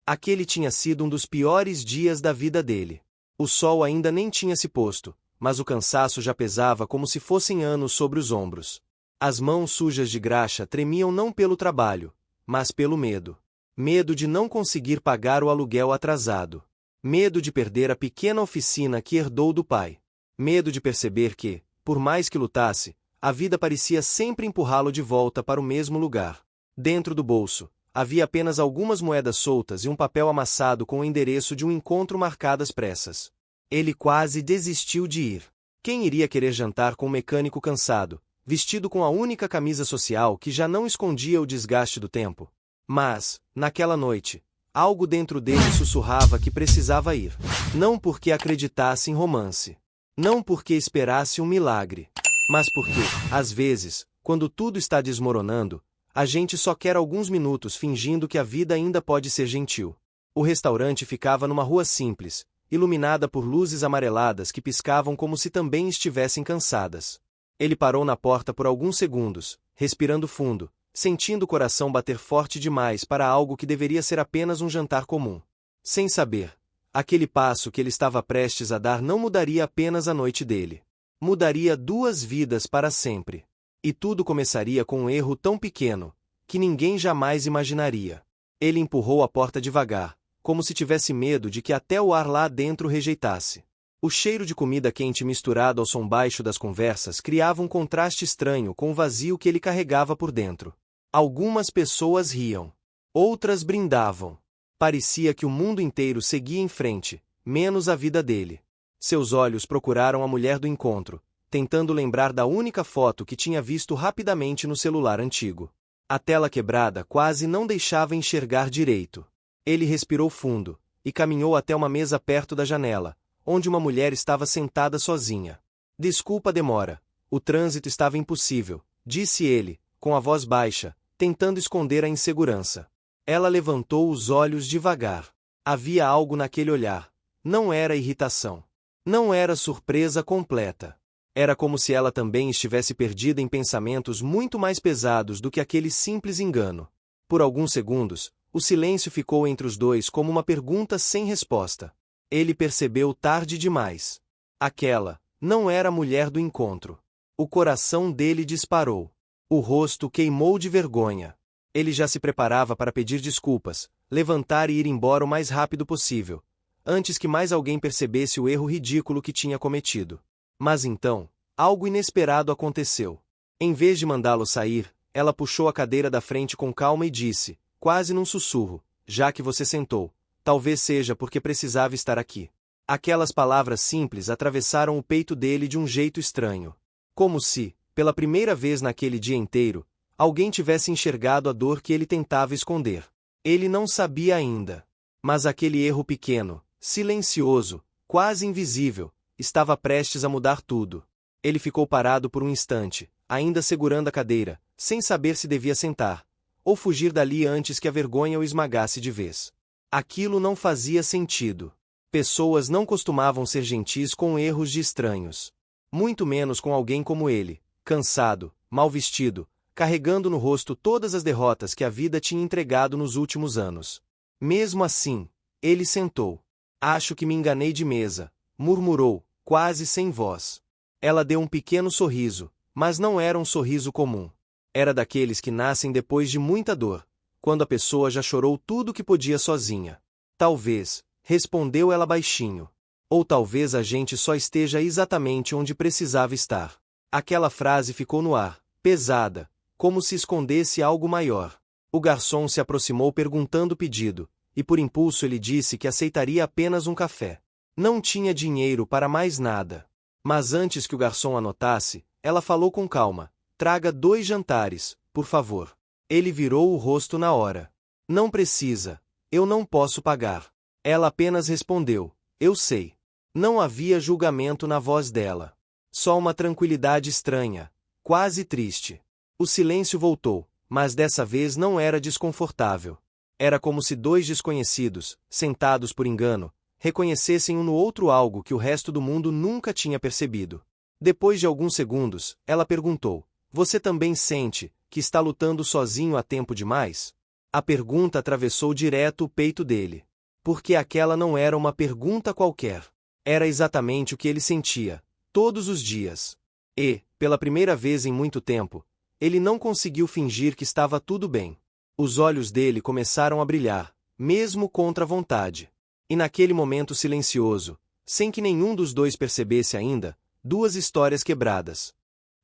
Aquele tinha sido um dos piores dias da vida dele. O sol ainda nem tinha se posto, mas o cansaço já pesava como se fossem anos sobre os ombros. As mãos sujas de graxa tremiam não pelo trabalho, mas pelo medo. Medo de não conseguir pagar o aluguel atrasado. Medo de perder a pequena oficina que herdou do pai. Medo de perceber que, por mais que lutasse, a vida parecia sempre empurrá-lo de volta para o mesmo lugar. Dentro do bolso, havia apenas algumas moedas soltas e um papel amassado com o endereço de um encontro marcado às pressas. Ele quase desistiu de ir. Quem iria querer jantar com um mecânico cansado, vestido com a única camisa social que já não escondia o desgaste do tempo? Mas, naquela noite, algo dentro dele sussurrava que precisava ir. Não porque acreditasse em romance. Não porque esperasse um milagre. Mas porque, às vezes, quando tudo está desmoronando, a gente só quer alguns minutos fingindo que a vida ainda pode ser gentil. O restaurante ficava numa rua simples, iluminada por luzes amareladas que piscavam como se também estivessem cansadas. Ele parou na porta por alguns segundos, respirando fundo, sentindo o coração bater forte demais para algo que deveria ser apenas um jantar comum. Sem saber, aquele passo que ele estava prestes a dar não mudaria apenas a noite dele. Mudaria 2 vidas para sempre. E tudo começaria com um erro tão pequeno, que ninguém jamais imaginaria. Ele empurrou a porta devagar, como se tivesse medo de que até o ar lá dentro rejeitasse. O cheiro de comida quente misturado ao som baixo das conversas criava um contraste estranho com o vazio que ele carregava por dentro. Algumas pessoas riam. Outras brindavam. Parecia que o mundo inteiro seguia em frente, menos a vida dele. Seus olhos procuraram a mulher do encontro, tentando lembrar da única foto que tinha visto rapidamente no celular antigo. A tela quebrada quase não deixava enxergar direito. Ele respirou fundo, e caminhou até uma mesa perto da janela, onde uma mulher estava sentada sozinha. Desculpa a demora. O trânsito estava impossível, disse ele, com a voz baixa, tentando esconder a insegurança. Ela levantou os olhos devagar. Havia algo naquele olhar. Não era irritação. Não era surpresa completa. Era como se ela também estivesse perdida em pensamentos muito mais pesados do que aquele simples engano. Por alguns segundos, o silêncio ficou entre os dois como uma pergunta sem resposta. Ele percebeu tarde demais. Aquela não era a mulher do encontro. O coração dele disparou. O rosto queimou de vergonha. Ele já se preparava para pedir desculpas, levantar e ir embora o mais rápido possível, antes que mais alguém percebesse o erro ridículo que tinha cometido. Mas então, algo inesperado aconteceu. Em vez de mandá-lo sair, ela puxou a cadeira da frente com calma e disse, quase num sussurro, já que você sentou, talvez seja porque precisava estar aqui. Aquelas palavras simples atravessaram o peito dele de um jeito estranho. Como se, pela primeira vez naquele dia inteiro, alguém tivesse enxergado a dor que ele tentava esconder. Ele não sabia ainda. Mas aquele erro pequeno, silencioso, quase invisível, estava prestes a mudar tudo. Ele ficou parado por um instante, ainda segurando a cadeira, sem saber se devia sentar, ou fugir dali antes que a vergonha o esmagasse de vez. Aquilo não fazia sentido. Pessoas não costumavam ser gentis com erros de estranhos. Muito menos com alguém como ele, cansado, mal vestido, carregando no rosto todas as derrotas que a vida tinha entregado nos últimos anos. Mesmo assim, ele sentou. Acho que me enganei de mesa, murmurou, quase sem voz. Ela deu um pequeno sorriso, mas não era um sorriso comum. Era daqueles que nascem depois de muita dor, quando a pessoa já chorou tudo o que podia sozinha. Talvez, respondeu ela baixinho. Ou talvez a gente só esteja exatamente onde precisava estar. Aquela frase ficou no ar, pesada, como se escondesse algo maior. O garçom se aproximou perguntando o pedido, e por impulso ele disse que aceitaria apenas um café. Não tinha dinheiro para mais nada. Mas antes que o garçom anotasse, ela falou com calma, traga 2 jantares, por favor. Ele virou o rosto na hora. Não precisa, eu não posso pagar. Ela apenas respondeu, eu sei. Não havia julgamento na voz dela. Só uma tranquilidade estranha, quase triste. O silêncio voltou, mas dessa vez não era desconfortável. Era como se 2 desconhecidos, sentados por engano, reconhecessem um no outro algo que o resto do mundo nunca tinha percebido. Depois de alguns segundos, ela perguntou, você também sente que está lutando sozinho há tempo demais? A pergunta atravessou direto o peito dele. Porque aquela não era uma pergunta qualquer. Era exatamente o que ele sentia, todos os dias. E, pela primeira vez em muito tempo, ele não conseguiu fingir que estava tudo bem. Os olhos dele começaram a brilhar, mesmo contra a vontade. E naquele momento silencioso, sem que nenhum dos dois percebesse ainda, duas histórias quebradas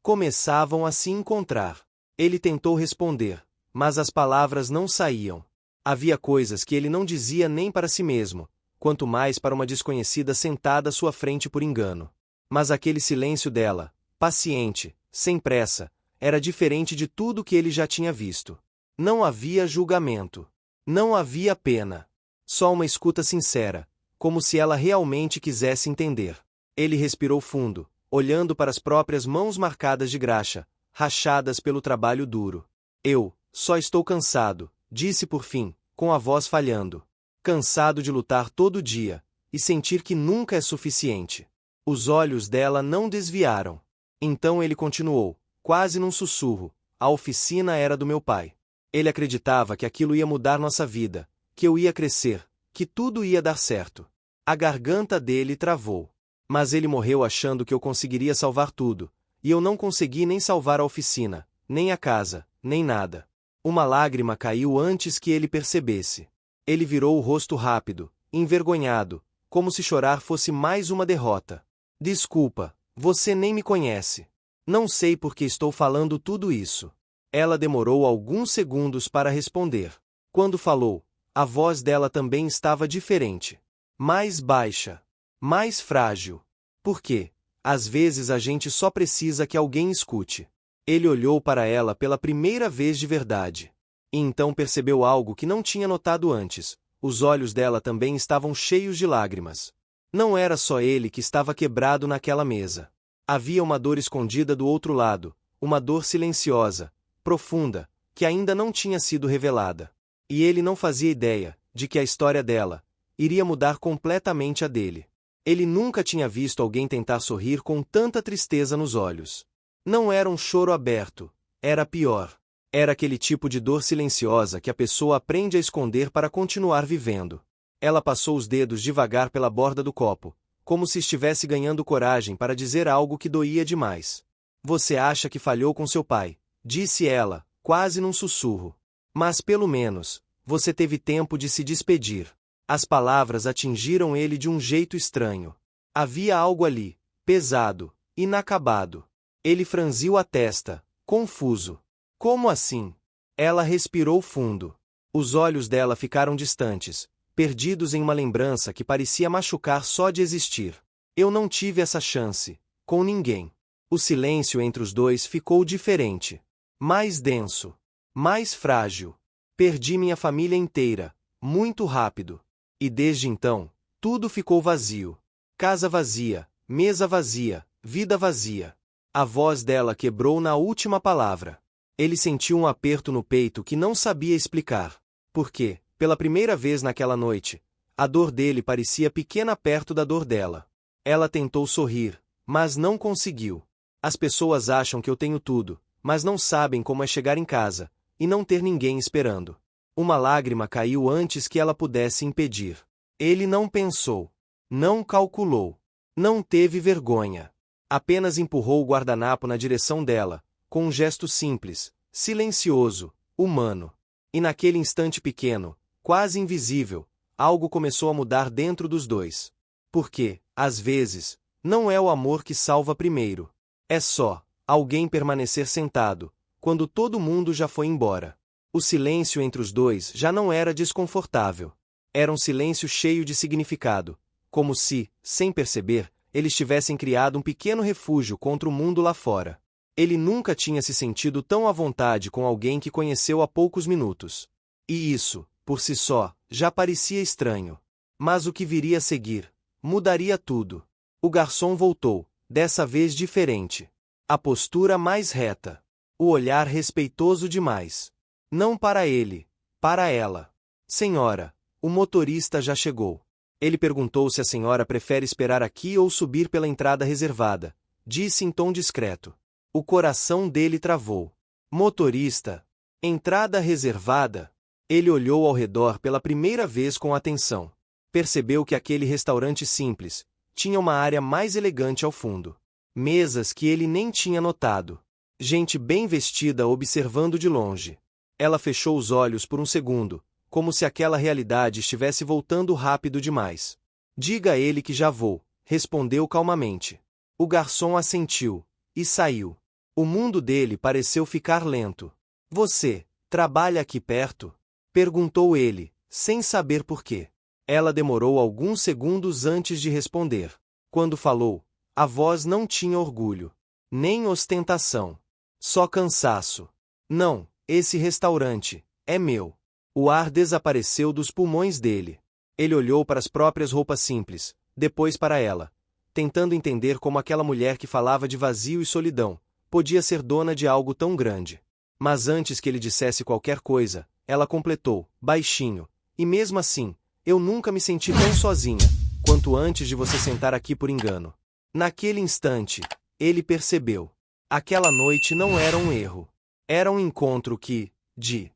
começavam a se encontrar. Ele tentou responder, mas as palavras não saíam. Havia coisas que ele não dizia nem para si mesmo, quanto mais para uma desconhecida sentada à sua frente por engano. Mas aquele silêncio dela, paciente, sem pressa, era diferente de tudo que ele já tinha visto. Não havia julgamento. Não havia pena. Só uma escuta sincera, como se ela realmente quisesse entender. Ele respirou fundo, olhando para as próprias mãos marcadas de graxa, rachadas pelo trabalho duro. Eu, só estou cansado, disse por fim, com a voz falhando. Cansado de lutar todo dia, e sentir que nunca é suficiente. Os olhos dela não desviaram. Então ele continuou, quase num sussurro, a oficina era do meu pai. Ele acreditava que aquilo ia mudar nossa vida, que eu ia crescer, que tudo ia dar certo. A garganta dele travou. Mas ele morreu achando que eu conseguiria salvar tudo, e eu não consegui nem salvar a oficina, nem a casa, nem nada. Uma lágrima caiu antes que ele percebesse. Ele virou o rosto rápido, envergonhado, como se chorar fosse mais uma derrota. Desculpa, você nem me conhece. Não sei por que estou falando tudo isso. Ela demorou alguns segundos para responder. Quando falou, a voz dela também estava diferente. Mais baixa. Mais frágil. Por quê? Às vezes a gente só precisa que alguém escute. Ele olhou para ela pela primeira vez de verdade. E então percebeu algo que não tinha notado antes. Os olhos dela também estavam cheios de lágrimas. Não era só ele que estava quebrado naquela mesa. Havia uma dor escondida do outro lado, uma dor silenciosa, profunda, que ainda não tinha sido revelada. E ele não fazia ideia de que a história dela iria mudar completamente a dele. Ele nunca tinha visto alguém tentar sorrir com tanta tristeza nos olhos. Não era um choro aberto, era pior. Era aquele tipo de dor silenciosa que a pessoa aprende a esconder para continuar vivendo. Ela passou os dedos devagar pela borda do copo, como se estivesse ganhando coragem para dizer algo que doía demais. Você acha que falhou com seu pai, disse ela, quase num sussurro. Mas pelo menos, você teve tempo de se despedir. As palavras atingiram ele de um jeito estranho. Havia algo ali, pesado, inacabado. Ele franziu a testa, confuso. Como assim? Ela respirou fundo. Os olhos dela ficaram distantes, perdidos em uma lembrança que parecia machucar só de existir. Eu não tive essa chance, com ninguém. O silêncio entre os dois ficou diferente. Mais denso. Mais frágil. Perdi minha família inteira, muito rápido. E desde então, tudo ficou vazio. Casa vazia, mesa vazia, vida vazia. A voz dela quebrou na última palavra. Ele sentiu um aperto no peito que não sabia explicar. Porque, pela primeira vez naquela noite, a dor dele parecia pequena perto da dor dela. Ela tentou sorrir, mas não conseguiu. As pessoas acham que eu tenho tudo, mas não sabem como é chegar em casa e não ter ninguém esperando. Uma lágrima caiu antes que ela pudesse impedir. Ele não pensou. Não calculou. Não teve vergonha. Apenas empurrou o guardanapo na direção dela, com um gesto simples, silencioso, humano. E naquele instante pequeno, quase invisível, algo começou a mudar dentro dos dois. Porque, às vezes, não é o amor que salva primeiro. É só alguém permanecer sentado, quando todo mundo já foi embora. O silêncio entre os dois já não era desconfortável. Era um silêncio cheio de significado, como se, sem perceber, eles tivessem criado um pequeno refúgio contra o mundo lá fora. Ele nunca tinha se sentido tão à vontade com alguém que conheceu há poucos minutos. E isso, por si só, já parecia estranho. Mas o que viria a seguir mudaria tudo. O garçom voltou, dessa vez diferente. A postura mais reta. O olhar respeitoso demais. Não para ele, para ela. Senhora, o motorista já chegou. Ele perguntou se a senhora prefere esperar aqui ou subir pela entrada reservada. Disse em tom discreto. O coração dele travou. Motorista. Entrada reservada. Ele olhou ao redor pela primeira vez com atenção. Percebeu que aquele restaurante simples tinha uma área mais elegante ao fundo. Mesas que ele nem tinha notado. Gente bem vestida observando de longe. Ela fechou os olhos por um segundo, como se aquela realidade estivesse voltando rápido demais. Diga a ele que já vou, respondeu calmamente. O garçom assentiu e saiu. O mundo dele pareceu ficar lento. Você trabalha aqui perto? Perguntou ele, sem saber por quê. Ela demorou alguns segundos antes de responder. Quando falou, a voz não tinha orgulho, nem ostentação. Só cansaço. Não, esse restaurante é meu. O ar desapareceu dos pulmões dele. Ele olhou para as próprias roupas simples, depois para ela, tentando entender como aquela mulher que falava de vazio e solidão podia ser dona de algo tão grande. Mas antes que ele dissesse qualquer coisa, ela completou, baixinho, e mesmo assim, eu nunca me senti tão sozinha quanto antes de você sentar aqui por engano. Naquele instante, ele percebeu. Aquela noite não era um erro. Era um encontro que, de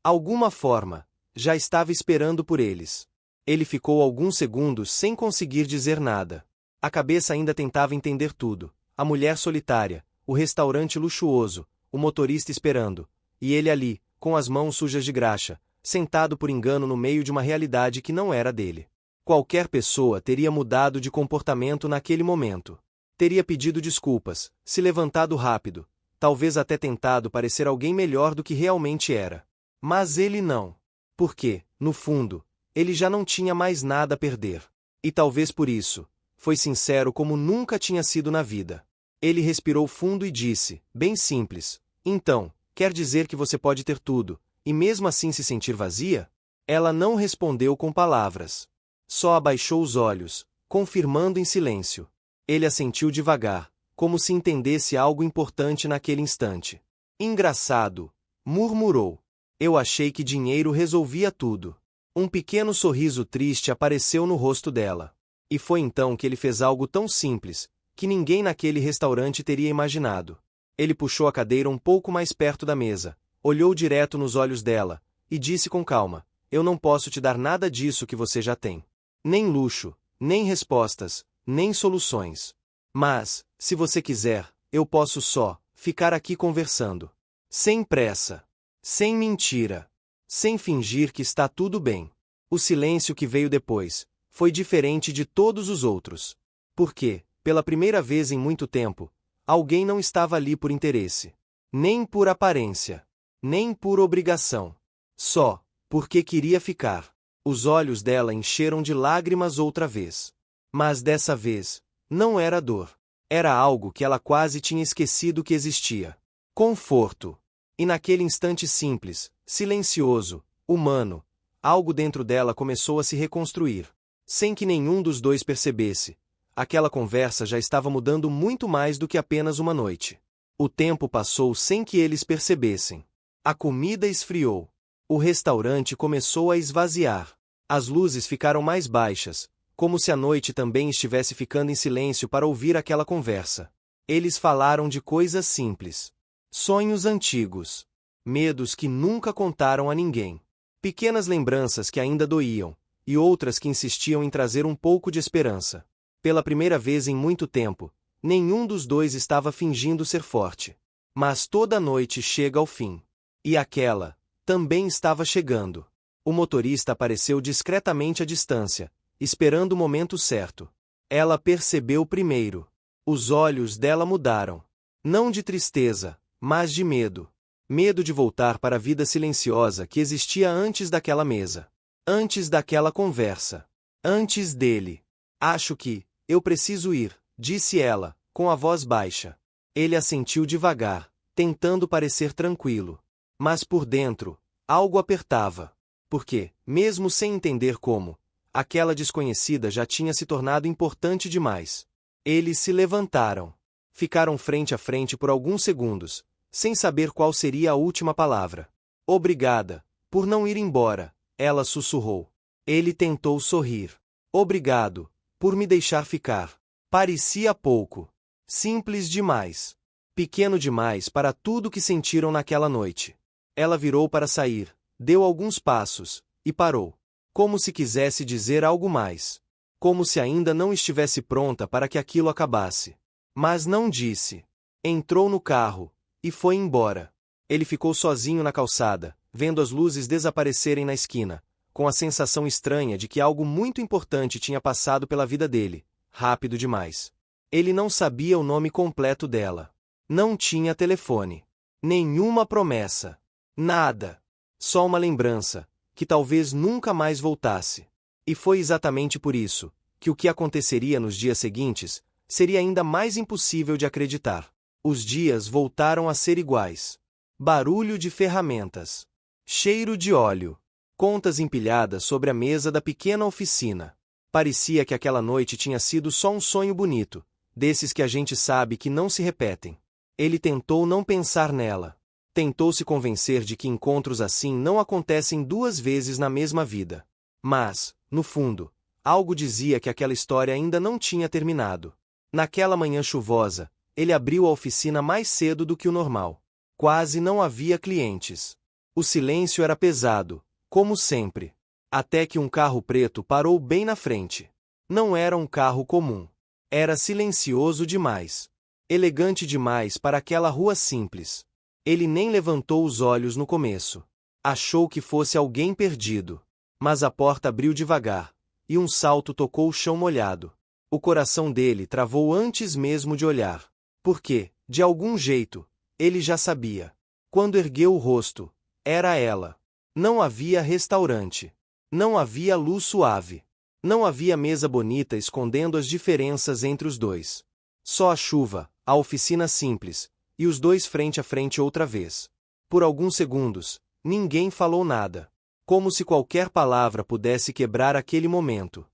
alguma forma, já estava esperando por eles. Ele ficou alguns segundos sem conseguir dizer nada. A cabeça ainda tentava entender tudo. A mulher solitária, o restaurante luxuoso, o motorista esperando, e ele ali, com as mãos sujas de graxa, sentado por engano no meio de uma realidade que não era dele. Qualquer pessoa teria mudado de comportamento naquele momento. Teria pedido desculpas, se levantado rápido, talvez até tentado parecer alguém melhor do que realmente era. Mas ele não. Porque, no fundo, ele já não tinha mais nada a perder. E talvez por isso, foi sincero como nunca tinha sido na vida. Ele respirou fundo e disse, bem simples, então, quer dizer que você pode ter tudo, e mesmo assim se sentir vazia? Ela não respondeu com palavras. Só abaixou os olhos, confirmando em silêncio. Ele assentiu devagar, como se entendesse algo importante naquele instante. Engraçado, murmurou. Eu achei que dinheiro resolvia tudo. Um pequeno sorriso triste apareceu no rosto dela. E foi então que ele fez algo tão simples, que ninguém naquele restaurante teria imaginado. Ele puxou a cadeira um pouco mais perto da mesa, olhou direto nos olhos dela, e disse com calma, eu não posso te dar nada disso que você já tem. Nem luxo, nem respostas, nem soluções. Mas, se você quiser, eu posso só ficar aqui conversando. Sem pressa. Sem mentira. Sem fingir que está tudo bem. O silêncio que veio depois foi diferente de todos os outros. Porque, pela primeira vez em muito tempo, alguém não estava ali por interesse. Nem por aparência. Nem por obrigação. Só porque queria ficar. Os olhos dela encheram de lágrimas outra vez. Mas dessa vez, não era dor. Era algo que ela quase tinha esquecido que existia. Conforto. E naquele instante simples, silencioso, humano, algo dentro dela começou a se reconstruir. Sem que nenhum dos dois percebesse. Aquela conversa já estava mudando muito mais do que apenas uma noite. O tempo passou sem que eles percebessem. A comida esfriou. O restaurante começou a esvaziar. As luzes ficaram mais baixas, como se a noite também estivesse ficando em silêncio para ouvir aquela conversa. Eles falaram de coisas simples. Sonhos antigos. Medos que nunca contaram a ninguém. Pequenas lembranças que ainda doíam, e outras que insistiam em trazer um pouco de esperança. Pela primeira vez em muito tempo, nenhum dos dois estava fingindo ser forte. Mas toda noite chega ao fim. E aquela também estava chegando. O motorista apareceu discretamente à distância, esperando o momento certo. Ela percebeu primeiro. Os olhos dela mudaram. Não de tristeza, mas de medo. Medo de voltar para a vida silenciosa que existia antes daquela mesa. Antes daquela conversa. Antes dele. Acho que, eu preciso ir, disse ela, com a voz baixa. Ele assentiu devagar, tentando parecer tranquilo. Mas por dentro, algo apertava. Porque, mesmo sem entender como, aquela desconhecida já tinha se tornado importante demais. Eles se levantaram. Ficaram frente a frente por alguns segundos, sem saber qual seria a última palavra. Obrigada, por não ir embora, ela sussurrou. Ele tentou sorrir. Obrigado, por me deixar ficar. Parecia pouco. Simples demais. Pequeno demais para tudo que sentiram naquela noite. Ela virou para sair, Deu alguns passos, e parou. Como se quisesse dizer algo mais. Como se ainda não estivesse pronta para que aquilo acabasse. Mas não disse. Entrou no carro, e foi embora. Ele ficou sozinho na calçada, vendo as luzes desaparecerem na esquina, com a sensação estranha de que algo muito importante tinha passado pela vida dele, rápido demais. Ele não sabia o nome completo dela. Não tinha telefone. Nenhuma promessa. Nada. Só uma lembrança, que talvez nunca mais voltasse. E foi exatamente por isso, que o que aconteceria nos dias seguintes, seria ainda mais impossível de acreditar. Os dias voltaram a ser iguais. Barulho de ferramentas. Cheiro de óleo. Contas empilhadas sobre a mesa da pequena oficina. Parecia que aquela noite tinha sido só um sonho bonito, desses que a gente sabe que não se repetem. Ele tentou não pensar nela. Tentou se convencer de que encontros assim não acontecem duas vezes na mesma vida. Mas, no fundo, algo dizia que aquela história ainda não tinha terminado. Naquela manhã chuvosa, ele abriu a oficina mais cedo do que o normal. Quase não havia clientes. O silêncio era pesado, como sempre. Até que um carro preto parou bem na frente. Não era um carro comum. Era silencioso demais. Elegante demais para aquela rua simples. Ele nem levantou os olhos no começo. Achou que fosse alguém perdido. Mas a porta abriu devagar, e um salto tocou o chão molhado. O coração dele travou antes mesmo de olhar. Porque, de algum jeito, ele já sabia. Quando ergueu o rosto, era ela. Não havia restaurante. Não havia luz suave. Não havia mesa bonita escondendo as diferenças entre os dois. Só a chuva, a oficina simples, e os dois frente a frente outra vez. Por alguns segundos, ninguém falou nada. Como se qualquer palavra pudesse quebrar aquele momento.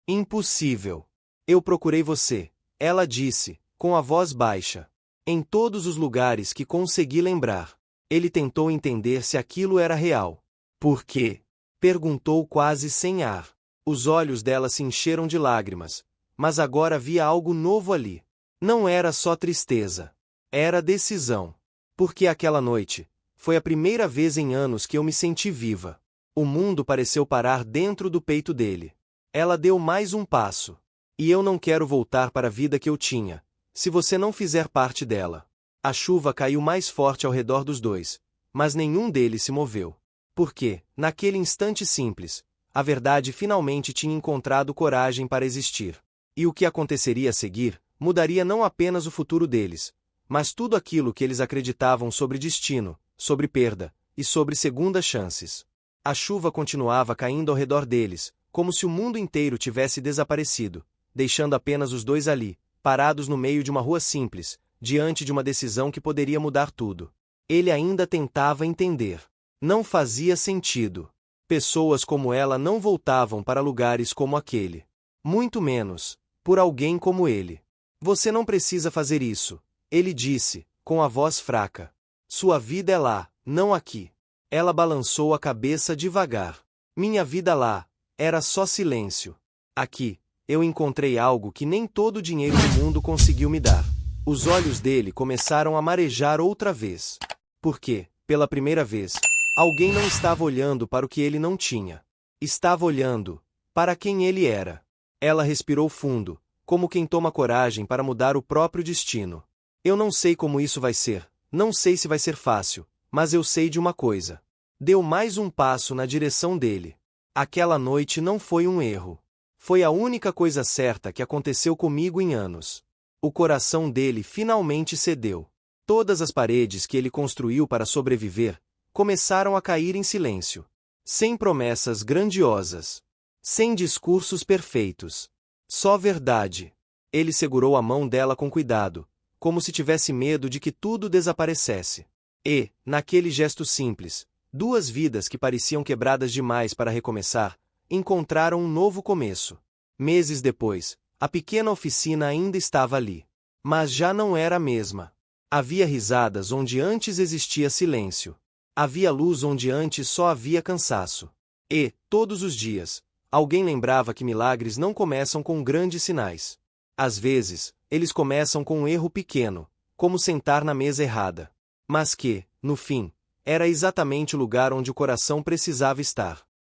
Impossível. Eu procurei você, ela disse, com a voz baixa. Em todos os lugares que consegui lembrar. Ele tentou entender se aquilo era real. Por quê? Perguntou quase sem ar. Os olhos dela se encheram de lágrimas. Mas agora havia algo novo ali. Não era só tristeza. Era decisão. Porque aquela noite, foi a primeira vez em anos que eu me senti viva. O mundo pareceu parar dentro do peito dele. Ela deu mais um passo. E eu não quero voltar para a vida que eu tinha, se você não fizer parte dela. A chuva caiu mais forte ao redor dos dois, mas nenhum deles se moveu. Porque, naquele instante simples, a verdade finalmente tinha encontrado coragem para existir. E o que aconteceria a seguir, mudaria não apenas o futuro deles, mas tudo aquilo que eles acreditavam sobre destino, sobre perda, e sobre segundas chances. A chuva continuava caindo ao redor deles, como se o mundo inteiro tivesse desaparecido, deixando apenas os dois ali, parados no meio de uma rua simples, diante de uma decisão que poderia mudar tudo. Ele ainda tentava entender. Não fazia sentido. Pessoas como ela não voltavam para lugares como aquele. Muito menos, por alguém como ele. Você não precisa fazer isso, ele disse, com a voz fraca. Sua vida é lá, não aqui. Ela balançou a cabeça devagar. Minha vida lá, era só silêncio. Aqui, eu encontrei algo que nem todo o dinheiro do mundo conseguiu me dar. Os olhos dele começaram a marejar outra vez. Porque, pela primeira vez, alguém não estava olhando para o que ele não tinha. Estava olhando para quem ele era. Ela respirou fundo, como quem toma coragem para mudar o próprio destino. Eu não sei como isso vai ser, não sei se vai ser fácil, mas eu sei de uma coisa. Deu mais um passo na direção dele. Aquela noite não foi um erro. Foi a única coisa certa que aconteceu comigo em anos. O coração dele finalmente cedeu. Todas as paredes que ele construiu para sobreviver começaram a cair em silêncio. Sem promessas grandiosas. Sem discursos perfeitos. Só verdade. Ele segurou a mão dela com cuidado, como se tivesse medo de que tudo desaparecesse. E, naquele gesto simples, duas vidas que pareciam quebradas demais para recomeçar, encontraram um novo começo. Meses depois, a pequena oficina ainda estava ali. Mas já não era a mesma. Havia risadas onde antes existia silêncio. Havia luz onde antes só havia cansaço. E, todos os dias, alguém lembrava que milagres não começam com grandes sinais. Às vezes, eles começam com um erro pequeno, como sentar na mesa errada. Mas que, no fim, Era exatamente o lugar onde o coração precisava estar.